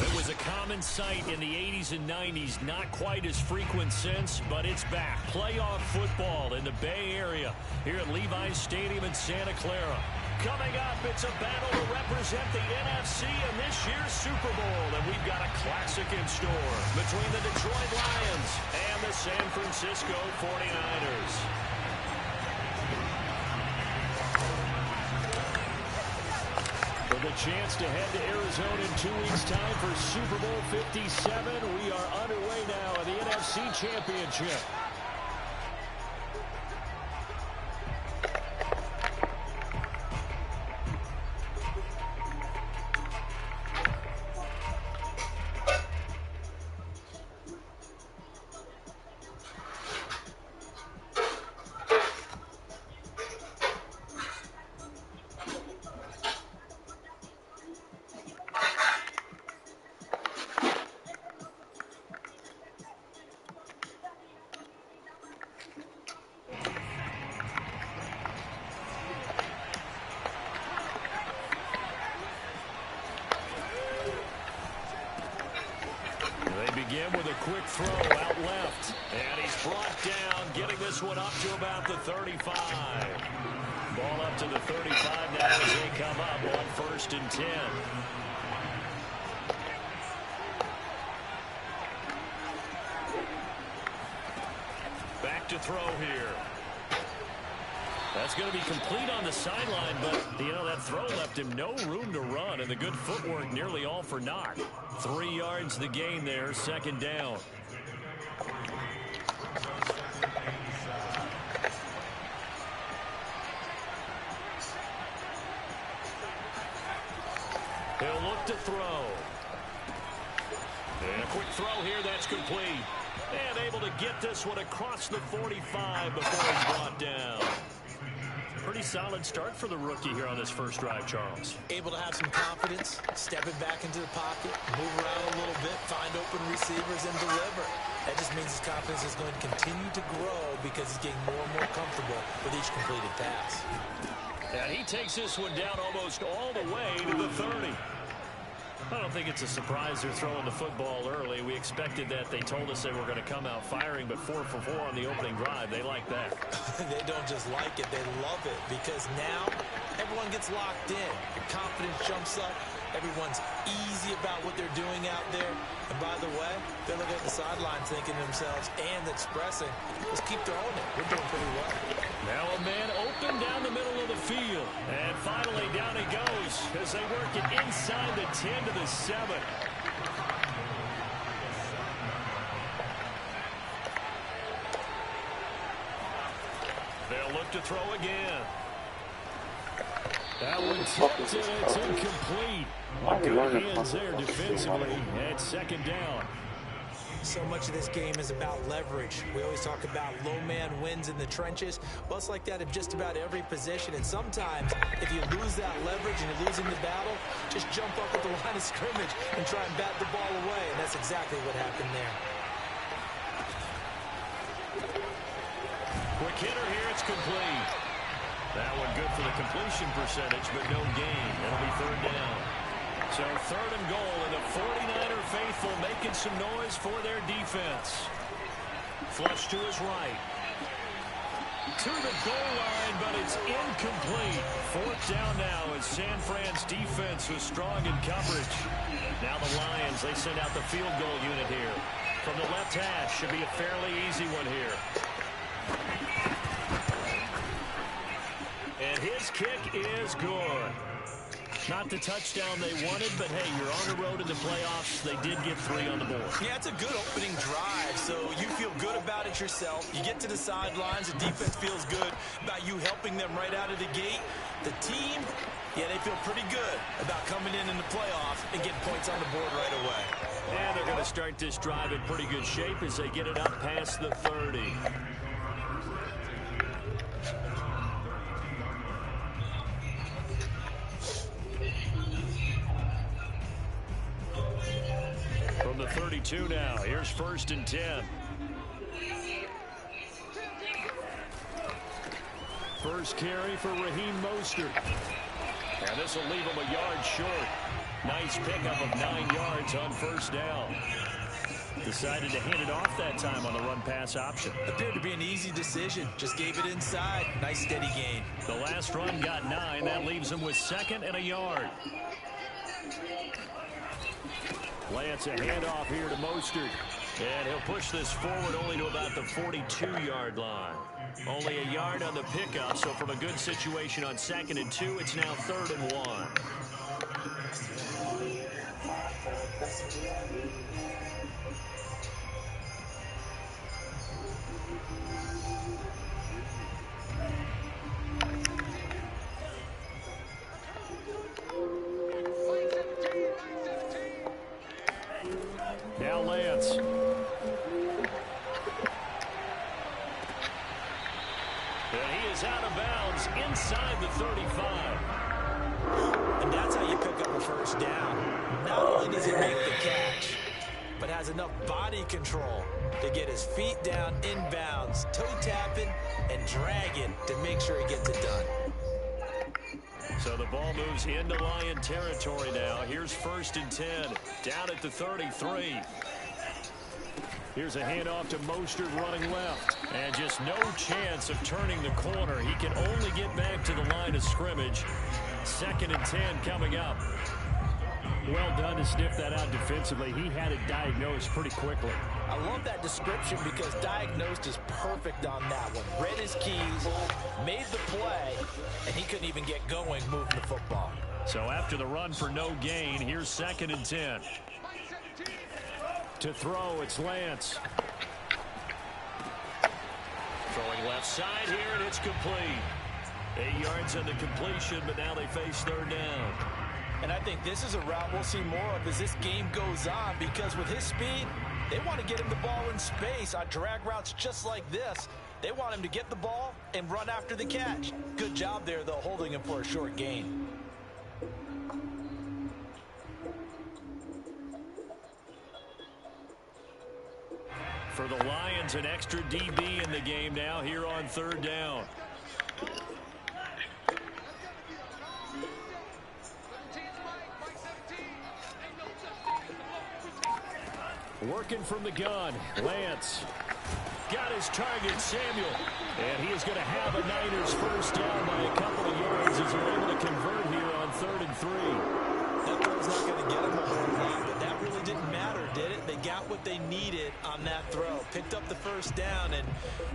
It was a common sight in the 80s and 90s, not quite as frequent since, but it's back. Playoff football in the Bay Area here at Levi's Stadium in Santa Clara. Coming up, it's a battle to represent the NFC in this year's Super Bowl, and we've got a classic in store between the Detroit Lions and the San Francisco 49ers. For the chance to head to Arizona in 2 weeks' time for Super Bowl 57, we are underway now in the NFC Championship. Begin with a quick throw out left. And he's brought down, getting this one up to about the 35. Ball up to the 35 now as they come up on 1st and 10. Back to throw here. That's going to be complete on the sideline, but, that throw left him no room to run, and the good footwork nearly all for naught. 3 yards the gain there, 2nd down. He'll look to throw. And a quick throw here, that's complete. And able to get this one across the 45 before he's brought down. Pretty solid start for the rookie here on this first drive, Charles. Able to have some confidence, stepping back into the pocket, move around a little bit, find open receivers, and deliver. That just means his confidence is going to continue to grow because he's getting more and more comfortable with each completed pass. And he takes this one down almost all the way to the 30. I don't think it's a surprise they're throwing the football early. We expected that. They told us they were going to come out firing, but 4 for 4 on the opening drive. They like that. They don't just like it, they love it, because now everyone gets locked in. Confidence jumps up. Everyone's easy about what they're doing out there. And by the way, they're looking at the sideline thinking to themselves and expressing, let's keep throwing it. We're doing pretty well. Now a man open down the middle of the field. And finally down he goes as they work it inside the 10 to the 7. They'll look to throw again. That one tipped and it's incomplete. Good hands there defensively at 2nd down. So much of this game is about leverage. We always talk about low man wins in the trenches. Well, it's like that in just about every position. And sometimes, if you lose that leverage and you're losing the battle, just jump up at the line of scrimmage and try and bat the ball away. And that's exactly what happened there. Quick hitter here, it's complete. That one good for the completion percentage, but no gain. It'll be 3rd down. So 3rd and goal, and the 49er faithful making some noise for their defense. Flush to his right. To the goal line, but it's incomplete. 4th down now as San Fran's defense was strong in coverage. Now the Lions, they send out the field goal unit here. From the left hash, should be a fairly easy one here. And his kick is good. Not the touchdown they wanted, but hey, you're on the road in the playoffs. They did get 3 on the board. Yeah, it's a good opening drive, so you feel good about it yourself. You get to the sidelines, the defense feels good about you helping them right out of the gate. The team, yeah, they feel pretty good about coming in the playoffs and getting points on the board right away. And they're going to start this drive in pretty good shape as they get it up past the 30. From the 32 now, here's 1st and 10. First carry for Raheem Mostert. And this will leave him a yard short. Nice pickup of 9 yards on 1st down. Decided to hand it off that time on the run-pass option. Appeared to be an easy decision. Just gave it inside. Nice steady gain. The last run got 9. That leaves him with 2nd and a yard. Lance a handoff here to Mostert. And he'll push this forward only to about the 42-yard line. Only a yard on the pickup, so from a good situation on 2nd and 2, it's now 3rd and 1. Now Lance. And he is out of bounds inside the 35. And that's how you pick up a 1st down. Not only does he make the catch, but has enough body control to get his feet down inbounds, toe tapping, and dragging to make sure he gets it done. So the ball moves into Lion territory now. Here's 1st and 10. Down at the 33. Here's a handoff to Mostert running left. And just no chance of turning the corner. He can only get back to the line of scrimmage. 2nd and 10 coming up. Well done to sniff that out defensively. He had it diagnosed pretty quickly. I love that description because diagnosed is perfect on that one. Read his keys, made the play, and he couldn't even get going moving the football. So after the run for no gain, here's 2nd and 10. To throw, it's Lance. Throwing left side here, and it's complete. 8 yards on the completion, but now they face 3rd down. And I think this is a route we'll see more of as this game goes on, because with his speed, they want to get him the ball in space on drag routes just like this. They want him to get the ball and run after the catch. Good job there, though, holding him for a short gain. For the Lions, an extra DB in the game now here on 3rd down. Working from the gun, Lance. Got his target, Samuel. And he is going to have a Niners 1st down by a couple of yards as they're able to convert here on 3rd and 3. That throw's not going to get him a whole lot, but that really didn't matter, did it? They got what they needed on that throw. Picked up the 1st down, and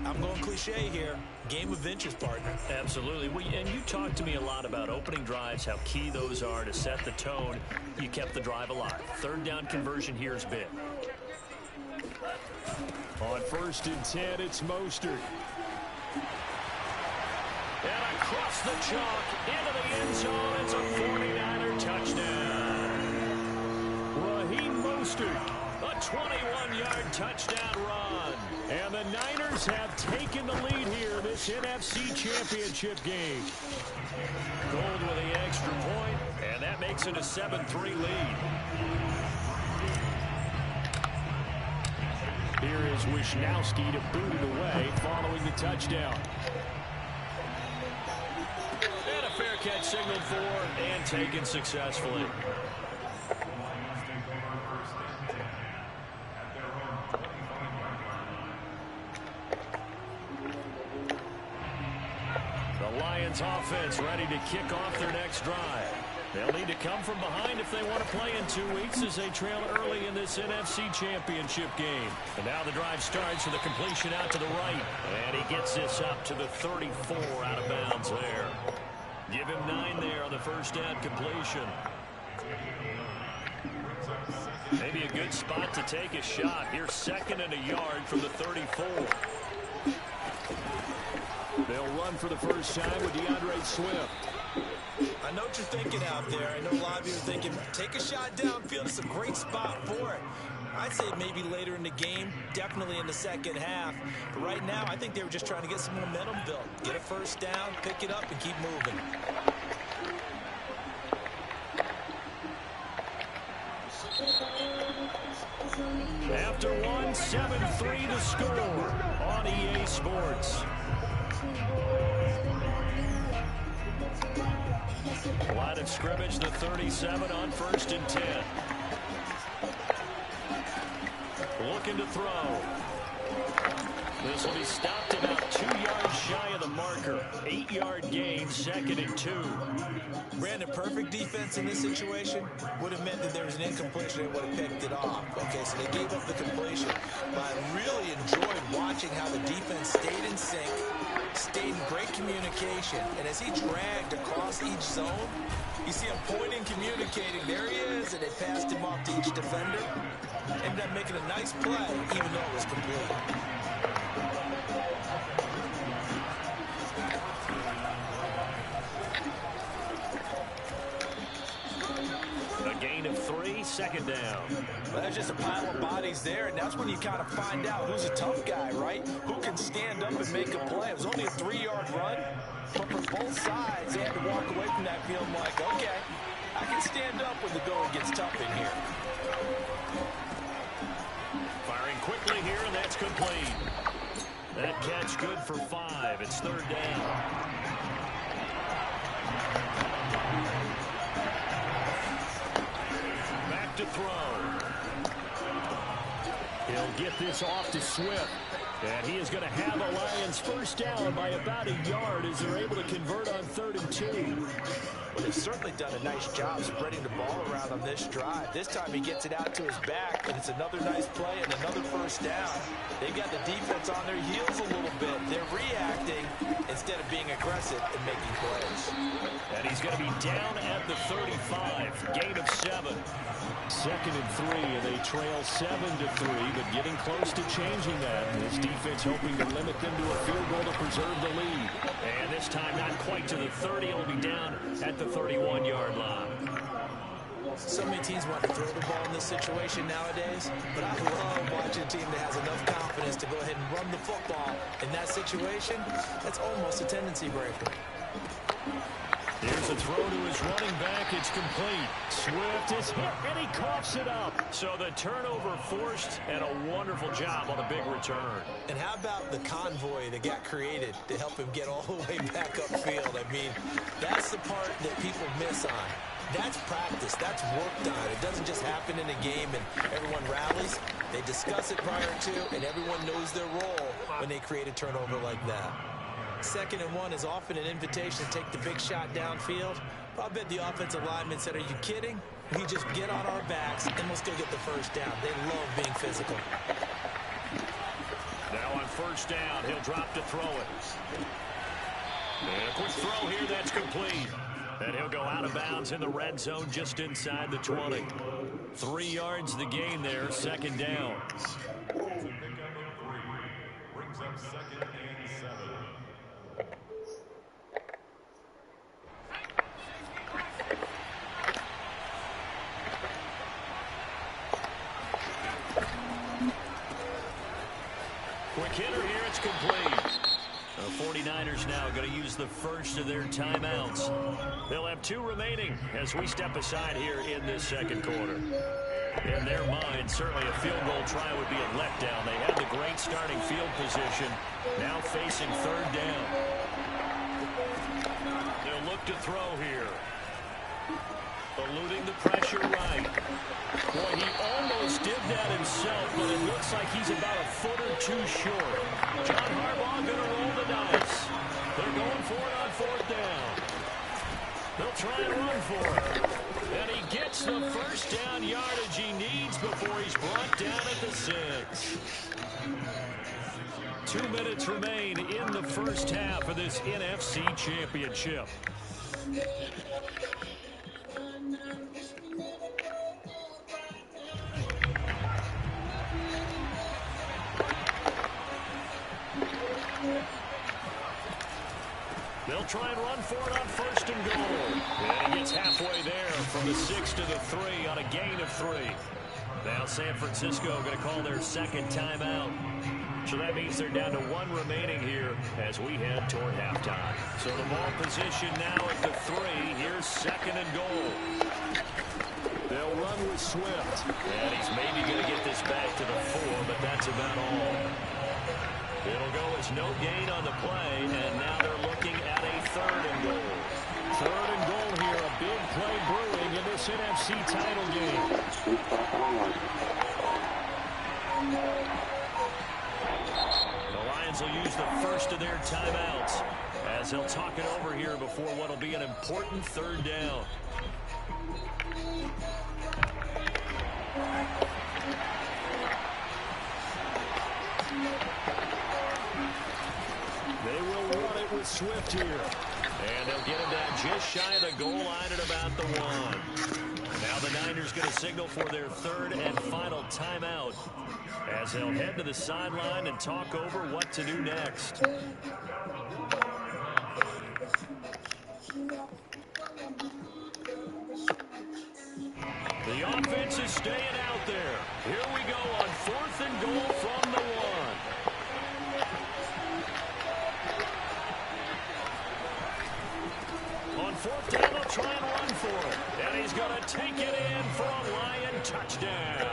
I'm going cliche here. Game of inches, partner. Absolutely. And you talked to me a lot about opening drives, how key those are to set the tone. You kept the drive alive. 3rd down conversion here is big. On 1st and 10, it's Mostert. And across the chalk, into the end zone, it's a 49er touchdown. Raheem Mostert, a 21-yard touchdown run. And the Niners have taken the lead here in this NFC Championship game. Gold with the extra point, and that makes it a 7-3 lead. Here is Wisnowski to boot it away following the touchdown. And a fair catch signaled for and taken successfully. The Lions offense ready to kick off their next drive. They'll need to come from behind if they want to play in 2 weeks as they trail early in this NFC Championship game. And now the drive starts with a completion out to the right. And he gets this up to the 34 out of bounds there. Give him 9 there on the first down completion. Maybe a good spot to take a shot. Here's 2nd and a yard from the 34. They'll run for the first time with DeAndre Swift. I know what you're thinking out there. I know a lot of you are thinking, take a shot downfield. It's a great spot for it. I'd say maybe later in the game, definitely in the second half. But right now, I think they were just trying to get some momentum built. Get a first down, pick it up, and keep moving. After one, 7-3 to score on EA Sports. Line of scrimmage, the 37 on 1st and 10. Looking to throw. This will be stopped about 2 yards shy of the marker. 8-yard gain, 2nd and 2. Brandon, perfect defense in this situation would have meant that there was an incompletion. They would have picked it off. Okay, so they gave up the completion. But I really enjoyed watching how the defense stayed in sync, stayed in great communication. And as he dragged across each zone, you see him pointing, communicating. There he is, and they passed him off to each defender. Ended up making a nice play, even though it was complete. A gain of 3, 2nd down. Well, there's just a pile of bodies there, and that's when you kind of find out who's a tough guy, right? Who can stand up and make a play. It was only a 3-yard run, but for both sides, they had to walk away from that feeling like, okay, I can stand up when the going gets tough in here. Firing quickly here, and that's complete. That catch good for 5. It's 3rd down. Back to throw. He'll get this off to Swift. And he is going to have a Lions first down by about a yard as they're able to convert on 3rd and 2. Well, they've certainly done a nice job spreading the ball around on this drive. This time he gets it out to his back, and it's another nice play and another first down. They've got the defense on their heels a little bit. They're reacting instead of being aggressive and making plays. And he's going to be down at the 35. Gain of 7. 2nd and 3, and they trail 7-3, but getting close to changing that. This defense hoping to limit them to a field goal to preserve the lead. And this time not quite to the 30. It'll be down at the 31-yard line. So many teams want to throw the ball in this situation nowadays, but I love watching a team that has enough confidence to go ahead and run the football. In that situation, that's almost a tendency breaker. Here's a throw to his running back. It's complete. Swift is hit, and he coughs it up. So the turnover forced, and a wonderful job on a big return. And how about the convoy that got created to help him get all the way back upfield? I mean, that's the part that people miss on. That's practice. That's work done. It doesn't just happen in a game and everyone rallies. They discuss it prior to, and everyone knows their role when they create a turnover like that. 2nd and 1 is often an invitation to take the big shot downfield. But I bet the offensive lineman said, are you kidding? We just get on our backs and let's go get the first down. They love being physical. Now on 1st down, he'll drop to throw it. And a quick throw here, that's complete. And he'll go out of bounds in the red zone just inside the 20. 3 yards the gain there, 2nd down. Brings up 2nd and 7. Quick hitter here, it's complete. The 49ers now going to use the first of their timeouts. They'll have 2 remaining as we step aside here in this 2nd quarter. In their mind, certainly a field goal try would be a letdown. They had the great starting field position, now facing 3rd down. They'll look to throw here. Eluding the pressure right. Boy, he almost did that himself, but it looks like he's about a foot or 2 short. John Harbaugh going to roll the dice. They're going for it on 4th down. They'll try and run for it. And he gets the first down yardage he needs before he's brought down at the 6. 2 minutes remain in the first half of this NFC Championship. They'll try and run for it on 1st and goal. And he gets halfway there from the 6 to the 3 on a gain of 3. Now San Francisco going to call their second timeout. So that means they're down to 1 remaining here as we head toward halftime. So the ball position now at the 3. Here's 2nd and goal. They'll run with Swift. And he's maybe going to get this back to the 4, but that's about all. It'll go as no gain on the play, and now they're looking at a 3rd and goal. 3rd and goal here, a big play brewing in this NFC title game. The Lions will use the first of their timeouts as they'll talk it over here before what will be an important 3rd down. They will run it with Swift here. And they'll get him down just shy of the goal line at about the 1. Now the Niners going to signal for their 3rd and final timeout as they'll head to the sideline and talk over what to do next. The offense is staying out there. Here we go on 4th and goal from the 1. On 4th down, they'll try and run for it. And he's going to take it in for a Lion touchdown.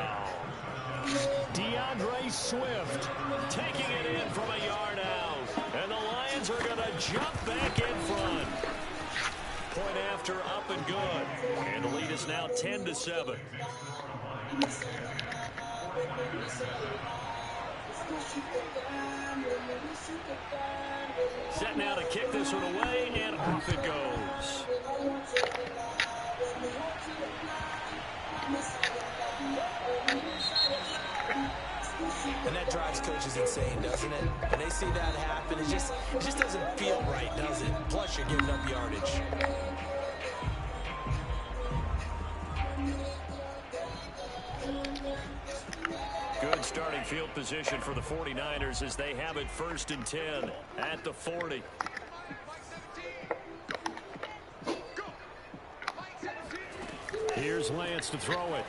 DeAndre Swift taking it in from a yard out. And the Lions are going to jump back in front. Point after, up and good. And the lead is now 10-7. Set now to kick this one away, and off it goes. And that drives coaches insane, doesn't it? When they see that happen, it just doesn't feel right, does it? Plus, you're giving up yardage. Good starting field position for the 49ers as they have it 1st and 10 at the 40. Here's Lance to throw it.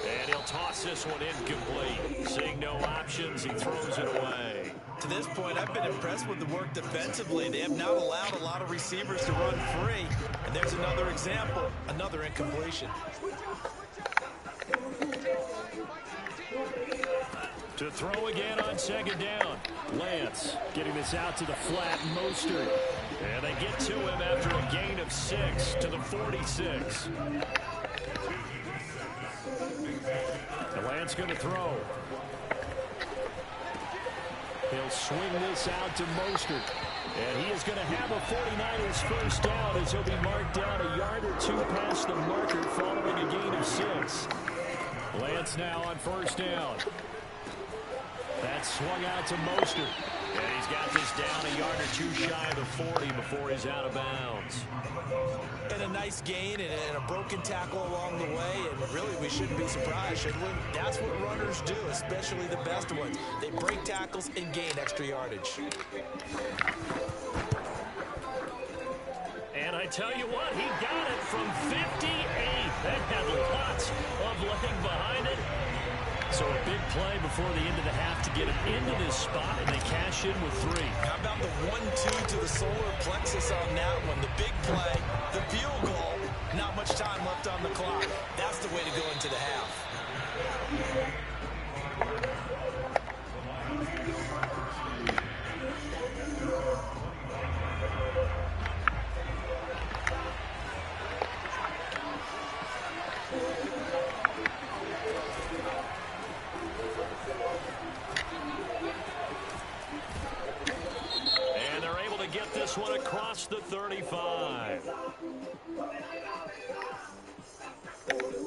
And he'll toss this one incomplete. Seeing no options, he throws it away. To this point, I've been impressed with the work defensively. They have not allowed a lot of receivers to run free. And there's another example, another incompletion. To throw again on 2nd down. Lance getting this out to the flat. Mostert. And they get to him after a gain of 6 to the 46. And Lance going to throw. He'll swing this out to Mostert. And he is going to have a 49ers first down as he'll be marked down a yard or 2 past the marker following a gain of 6. Lance now on 1st down. That's swung out to Mostert. And he's got this down a yard or 2 shy of the 40 before he's out of bounds. And a nice gain and a broken tackle along the way. And really, we shouldn't be surprised, should we? That's what runners do, especially the best ones. They break tackles and gain extra yardage. And I tell you what, he got it from 58. That had lots of leg behind it. So a big play before the end of the half to get him into this spot, and they cash in with 3. How about the 1-2 to the solar plexus on that one? The big play, the field goal, not much time left on the clock. That's the way to go into the half. One across the 35.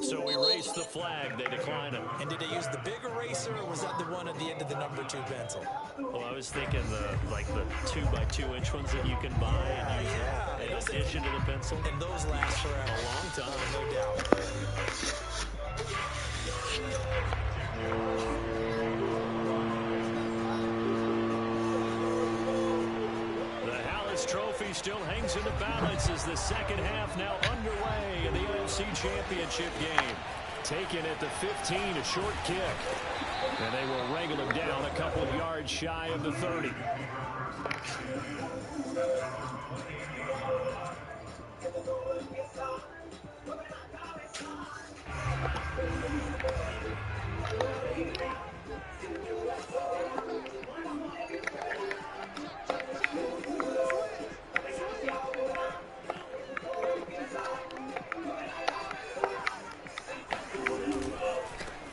So we race the flag. They decline it. And did they use the big eraser, or was that the one at the end of the number 2 pencil? Well, I was thinking the 2x2 ones that you can buy and use in addition to the pencil. And those last forever. A long time. No doubt. Trophy still hangs in the balance as the second half now underway in the NFC Championship game. Taken at the 15, a short kick. And they will wrangle him down a couple of yards shy of the 30.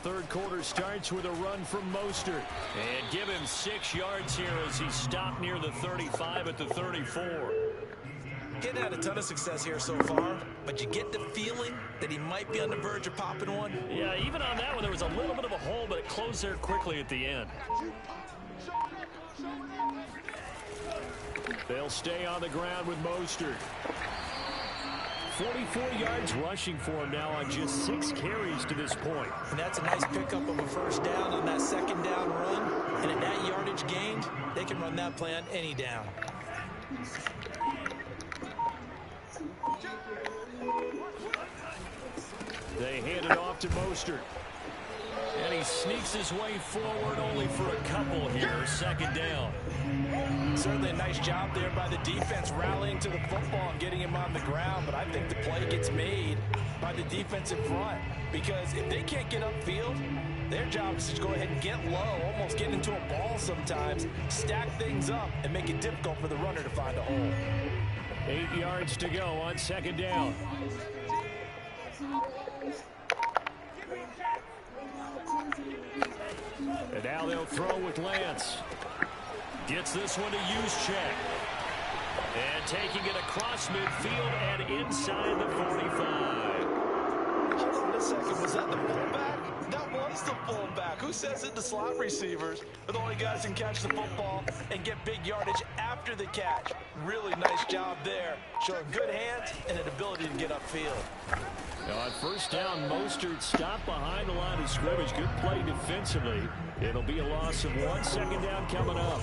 Third quarter starts with a run from Mostert. And give him 6 yards here as he stopped near the 35 at the 34. Getting had a ton of success here so far, but you get the feeling that he might be on the verge of popping one. Yeah, even on that one, there was a little bit of a hole, but it closed there quickly at the end. They'll stay on the ground with Mostert. 44 yards rushing for him now on just 6 carries to this point. And that's a nice pickup of a first down on that second down run. And at that yardage gained, they can run that play on any down. They hand it off to Mostert. And he sneaks his way forward only for a couple here. Second down. Certainly a nice job there by the defense rallying to the football and getting him on the ground. But I think the play gets made by the defense in front. Because if they can't get upfield, their job is to go ahead and get low, almost get into a ball sometimes, stack things up, and make it difficult for the runner to find a hole. 8 yards to go on second down. And now they'll throw with Lance. Gets this one to Juszczyk. And taking it across midfield and inside the 45. Hold on a second. Was that the fullback? That was the fullback. Who says it? The slot receivers are the only guys who can catch the football and get big yardage after the catch. Really nice job there. Showing good hands and an ability to get upfield. Now on first down, Mostert stopped behind the line of scrimmage. Good play defensively. It'll be a loss of 1. Second down coming up.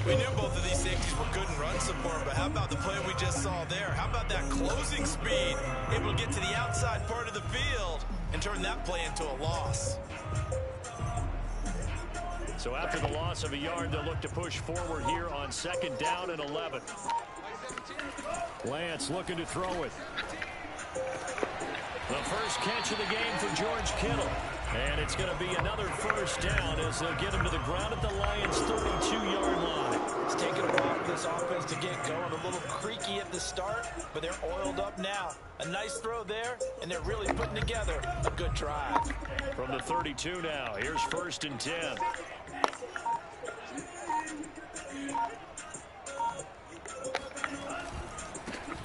We knew both of these safeties were good in run support, but how about the play we just saw there? How about that closing speed? Able to get to the outside part of the field and turn that play into a loss. So after the loss of a yard, they'll look to push forward here on second down and 11. Lance looking to throw it. The first catch of the game for George Kittle. And it's going to be another first down as they'll get him to the ground at the Lions' 32-yard line. It's taken a while for this offense to get going. A little creaky at the start, but they're oiled up now. A nice throw there, and they're really putting together a good drive. From the 32 now, here's 1st and 10.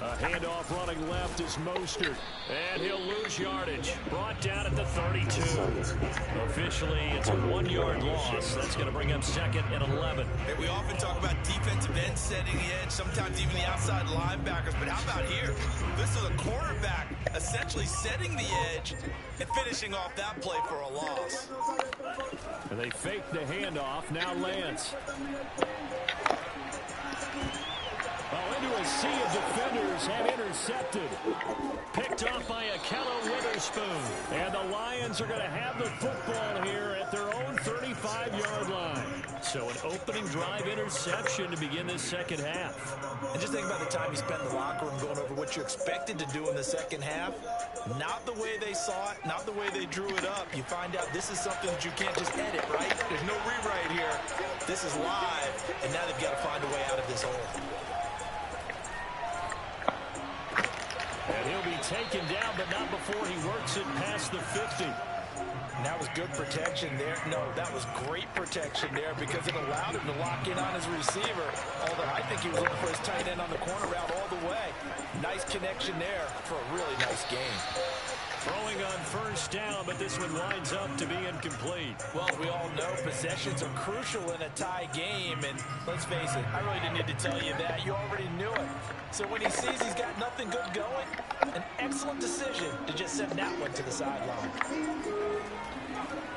A handoff running left is Mostert. And he'll lose yardage. Brought down at the 32. Officially, it's a 1-yard loss. That's going to bring up 2nd and 11. Hey, we often talk about defensive ends setting the edge, sometimes even the outside linebackers. But how about here? This is a quarterback essentially setting the edge and finishing off that play for a loss. And they fake the handoff. Now Lance. Well, into a sea of defenders and intercepted. Picked off by Akello Witherspoon. And the Lions are going to have the football here at their own 35-yard line. So an opening drive interception to begin this second half. And just think about the time you spent in the locker room going over what you expected to do in the second half. Not the way they saw it, not the way they drew it up. You find out this is something that you can't just edit, right? There's no rewrite here. This is live, and now they've got to find a way out of this hole. And he'll be taken down, but not before he works it past the 50. And that was good protection there. No, that was great protection there because it allowed him to lock in on his receiver. Although I think he was looking for his tight end on the corner route all the way. Nice connection there for a really nice game. Throwing on first down, but this one winds up to be incomplete. Well, we all know possessions are crucial in a tie game, and let's face it, I really didn't need to tell you that. You already knew it. So when he sees he's got nothing good going, an excellent decision to just send that one to the sideline.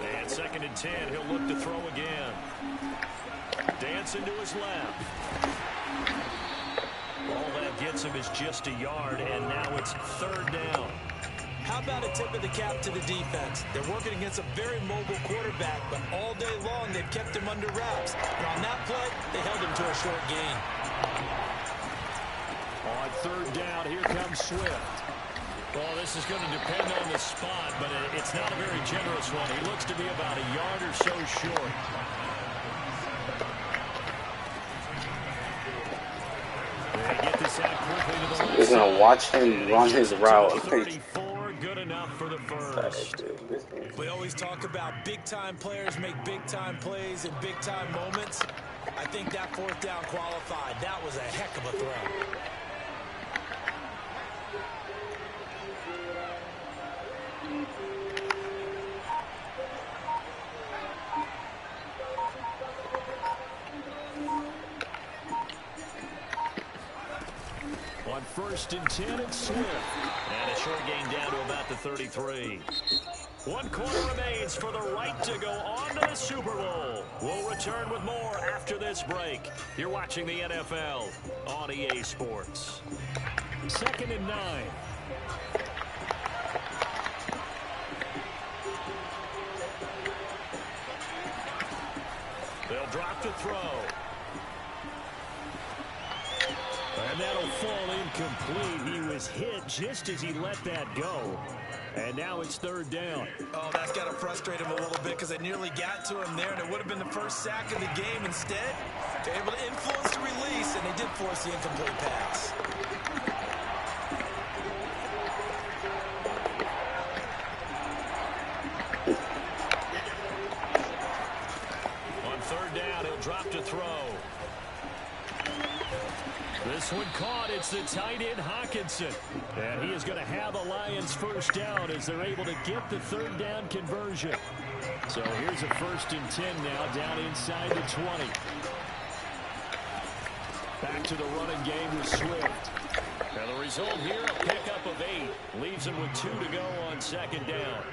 And 2nd and 10, he'll look to throw again. Dancing to his left. All that gets him is just a yard, and now it's 3rd down. How about a tip of the cap to the defense? They're working against a very mobile quarterback, but all day long they've kept him under wraps. And on that play, they held him to a short gain. On 3rd down, here comes Swift. Well, this is going to depend on the spot, but it's not a very generous one. He looks to be about a yard or so short. They get this out quickly to the left. We're going to watch him run his route. 34, good enough for the first. We always talk about big-time players make big-time plays in big-time moments. I think that 4th down qualified. That was a heck of a throw. On 1st and 10, it's Swift. And a short gain down to about the 33. 1 quarter remains for the right to go on to the Super Bowl. We'll return with more after this break. You're watching the NFL on EA Sports. 2nd and 9. They'll drop the throw. And that'll fall incomplete. He was hit just as he let that go. And now it's 3rd down. Oh, that's got to frustrate him a little bit because they nearly got to him there, and it would have been the first sack of the game. Instead, they're able to influence the release, and they did force the incomplete pass. On 3rd down, he'll drop to throw. This one caught. It's the tight end, Hockenson. And he is going to have a Lions first down as they're able to get the 3rd down conversion. So here's a 1st and 10 now down inside the 20. Back to the running game with Swift. And the result here, a pickup of 8. Leaves him with 2 to go on 2nd down.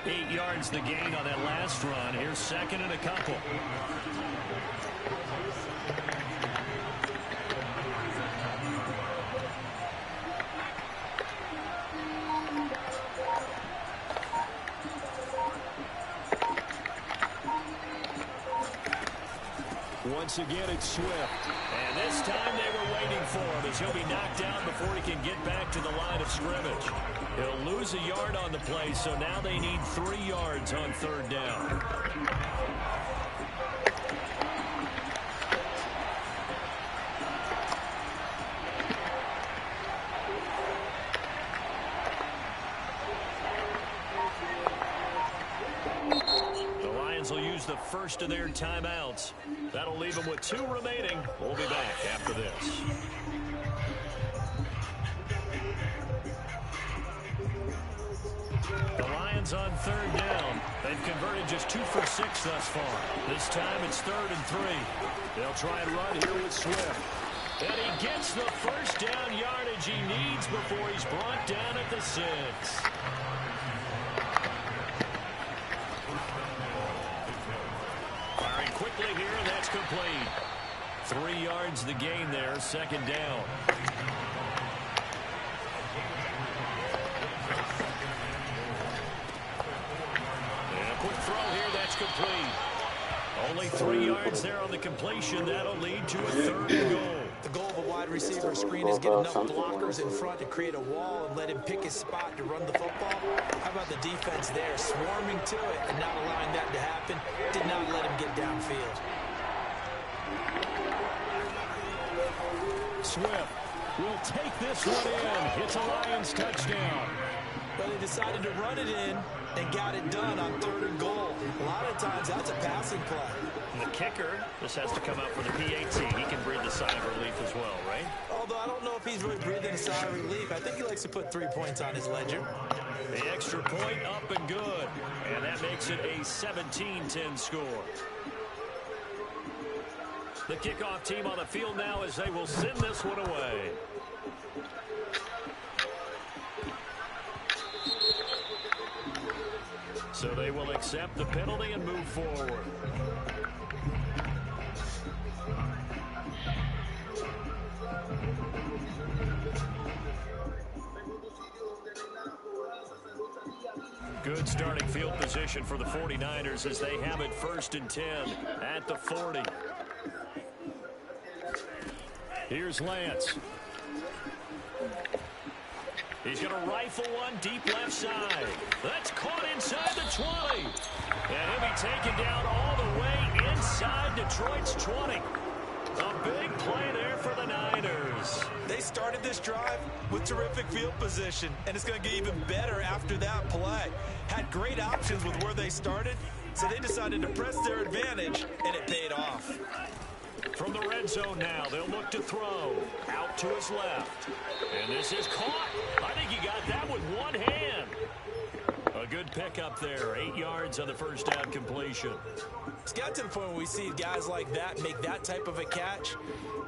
8 yards the gain on that last run. Here's 2nd and a couple. Once again, it's Swift. And this time they were waiting for him as he'll be knocked down before he can get back to the line of scrimmage. He'll lose a yard on the play, so now they need 3 yards on 3rd down. Will use the first of their timeouts. That'll leave them with 2 remaining. We'll be back after this. The Lions on 3rd down. They've converted just 2 for 6 thus far. This time it's 3rd and 3. They'll try and run here with Swift. And he gets the first down yardage he needs before he's brought down at the 6. Quickly here, and that's complete. 3 yards the gain there, 2nd down. And a quick throw here, that's complete. Only 3 yards there on the completion. That'll lead to a 3rd and goal. The goal of a wide receiver screen is get enough blockers in front to create a wall and let him pick his spot to run the football. How about the defense there, swarming to it and not allowing that to happen? Did not let him get downfield. Swift will take this one in. It's a Lions touchdown. Well, they decided to run it in and got it done on 3rd and goal. A lot of times, that's a passing play. And the kicker, this has to come out for the PAT. He can breathe a sigh of relief as well, right? Although I don't know if he's really breathing a sigh of relief. I think he likes to put 3 points on his ledger. The extra point up and good. And that makes it a 17-10 score. The kickoff team on the field now as they will send this one away. So they will accept the penalty and move forward. Good starting field position for the 49ers as they have it 1st and 10 at the 40. Here's Lance. He's going to rifle one deep left side. That's caught inside the 20. And he'll be taken down all the way inside Detroit's 20. A big play there for the Niners. They started this drive with terrific field position, and it's going to get even better after that play. Had great options with where they started, so they decided to press their advantage, and it paid off. From the red zone now, they'll look to throw. Out to his left. And this is caught. I think he got that with one hand. A good pickup there. 8 yards on the first down completion. It's got to the point where we see guys like that make that type of a catch.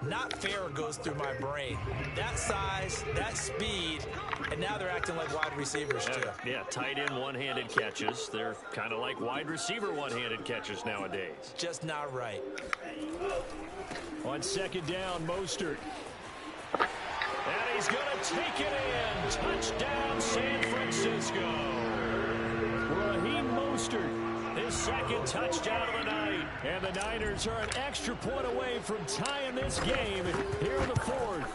Not fair goes through my brain. That size, that speed, and now they're acting like wide receivers too. Yeah, tight end one-handed catches. They're kind of like wide receiver one-handed catches nowadays. Just not right. On 2nd down, Mostert. And he's going to take it in. Touchdown, San Francisco. Raheem Mostert, his 2nd touchdown of the night. And the Niners are an extra point away from tying this game here in the 4th.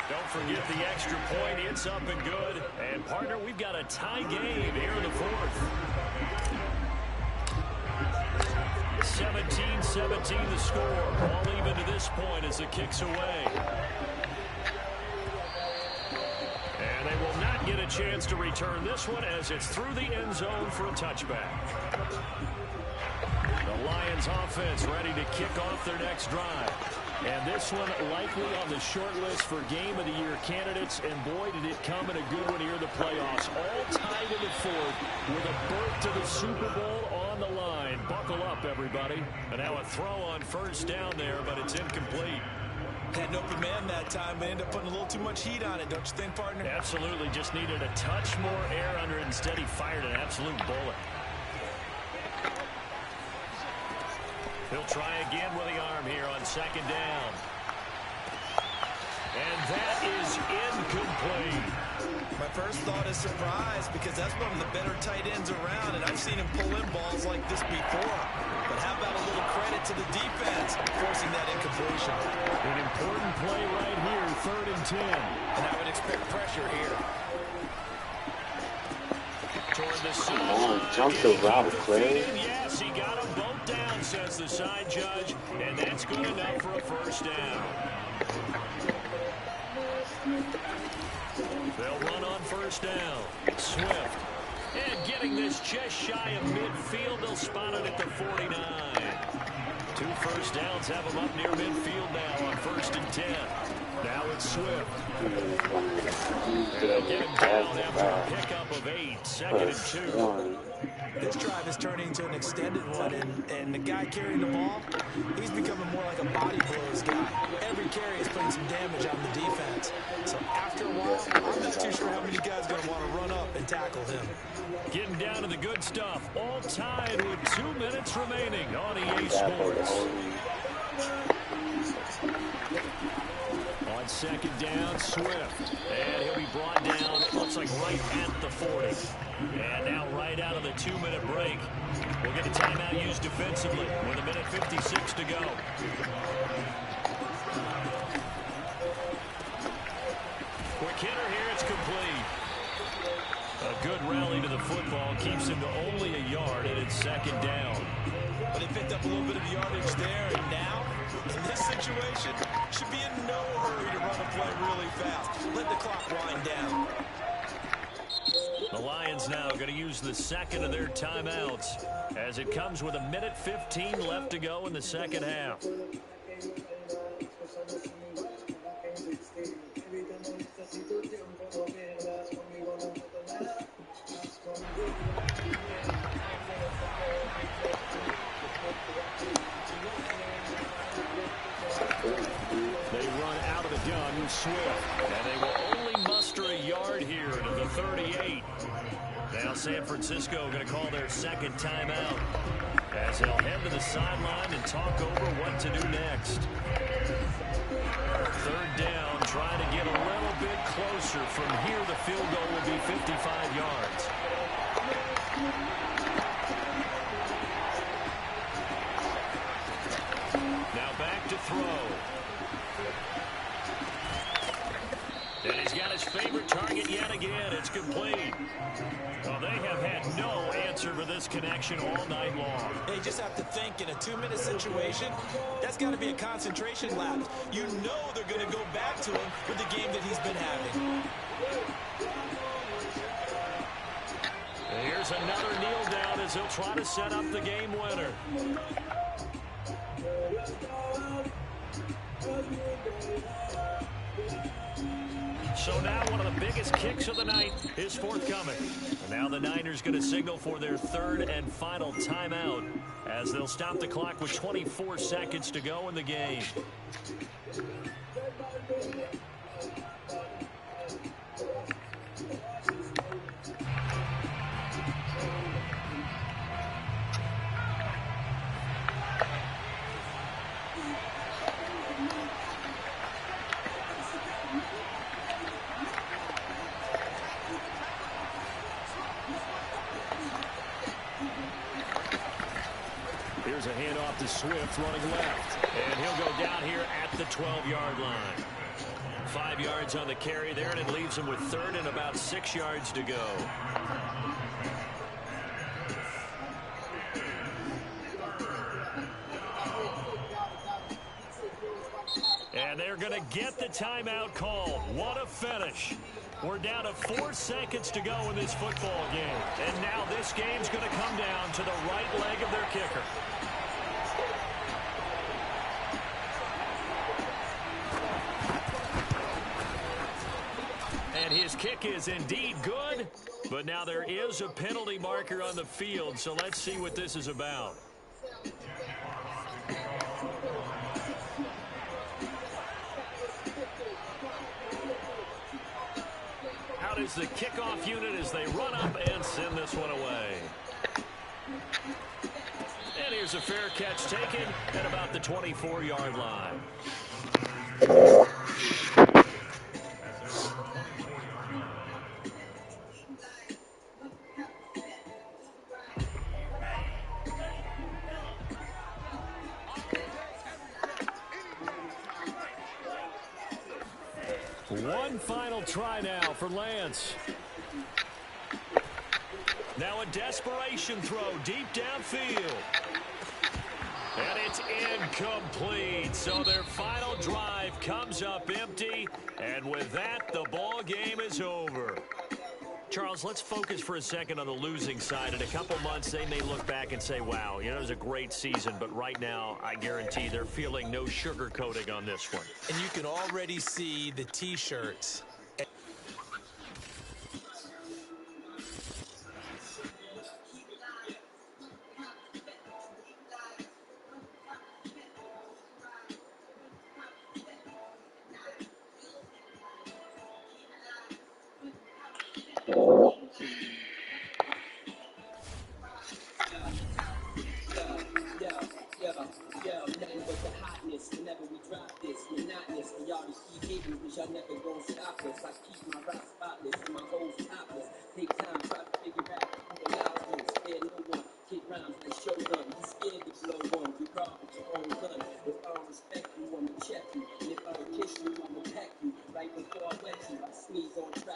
Don't forget the extra point. It's up and good. And, partner, we've got a tie game here in the 4th. 17-17 the score. All even to this point as it kicks away. And they will not get a chance to return this one as it's through the end zone for a touchback. The Lions offense ready to kick off their next drive. And this one likely on the short list for Game of the Year candidates. And boy, did it come in a good one here in the playoffs. All tied in the 4th with a berth to the Super Bowl on the line. Buckle up, everybody. And now a throw on 1st down there, but it's incomplete. Had an open man that time, but ended up putting a little too much heat on it, don't you think, partner? Absolutely. Just needed a touch more air under it. Instead, he fired an absolute bullet. He'll try again with the arm here on 2nd down. And that is incomplete. My first thought is surprise because that's one of the better tight ends around, and I've seen him pull in balls like this before. But how about a little credit to the defense forcing that incompletion? An important play right here, 3rd and 10. And I would expect pressure here. Toward the Come on, jump the route, Clay. Yes, he got them both down, says the side judge, and that's good enough for a 1st down. They'll run on 1st down. Swift. And getting this just shy of midfield, they'll spot it at the 49. 2 first downs have them up near midfield now on 1st and 10. Now it's Swift. They'll get him down after a pickup of 8. 2nd and 2. This drive is turning into an extended one, and the guy carrying the ball, he's becoming more like a body blows guy. Every carry is putting some damage on the defense. So after a while, I'm not too sure how many guys are going to want to run up and tackle him. Getting down to the good stuff. All tied with 2 minutes remaining on EA Sports. On 2nd down, Swift. And he'll be brought down, it looks like right at the 40. And now right out of the 2-minute break, we'll get a timeout used defensively with 1:56 to go. Quick hitter here, it's complete. A good rally to the football keeps him to only a yard, and it's 2nd down. But they picked up a little bit of yardage there, and now, in this situation, should be in no hurry to run a play really fast. Let the clock wind down. Lions now going to use the second of their timeouts as it comes with 1:15 left to go in the second half. They run out of the gun, Swift, and they will only muster a yard here to the 38. Now San Francisco going to call their second timeout as they'll head to the sideline and talk over what to do next. Third down, trying to get a little bit closer. From here, the field goal will be 55 yards. Now back to throw. And he's got his favorite target yet again. It's complete. Well, they have had no answer for this connection all night long. They just have to think in a 2-minute situation, that's got to be a concentration lapse. You know they're going to go back to him with the game that he's been having. And here's another kneel down as he'll try to set up the game winner. So now one of the biggest kicks of the night is forthcoming. And now the Niners going to signal for their third and final timeout as they'll stop the clock with 24 seconds to go in the game. Here's a handoff to Swift running left. And he'll go down here at the 12-yard line. 5 yards on the carry there, and it leaves him with third and about 6 yards to go. And they're going to get the timeout called. What a finish. We're down to 4 seconds to go in this football game. And now this game's going to come down to the right leg of their kicker. And his kick is indeed good, but now there is a penalty marker on the field, so let's see what this is about. Out is the kickoff unit as they run up and send this one away. And here's a fair catch taken at about the 24-yard line. One final try now for Lance. Now a desperation throw deep downfield. And it's incomplete. So their final drive comes up empty. And with that, the ball game is over. Charles, let's focus for a second on the losing side. In a couple months, they may look back and say, wow, you know, it was a great season. But right now, I guarantee they're feeling no sugarcoating on this one. And you can already see the T-shirts. Right before I wet you, I sneeze on track.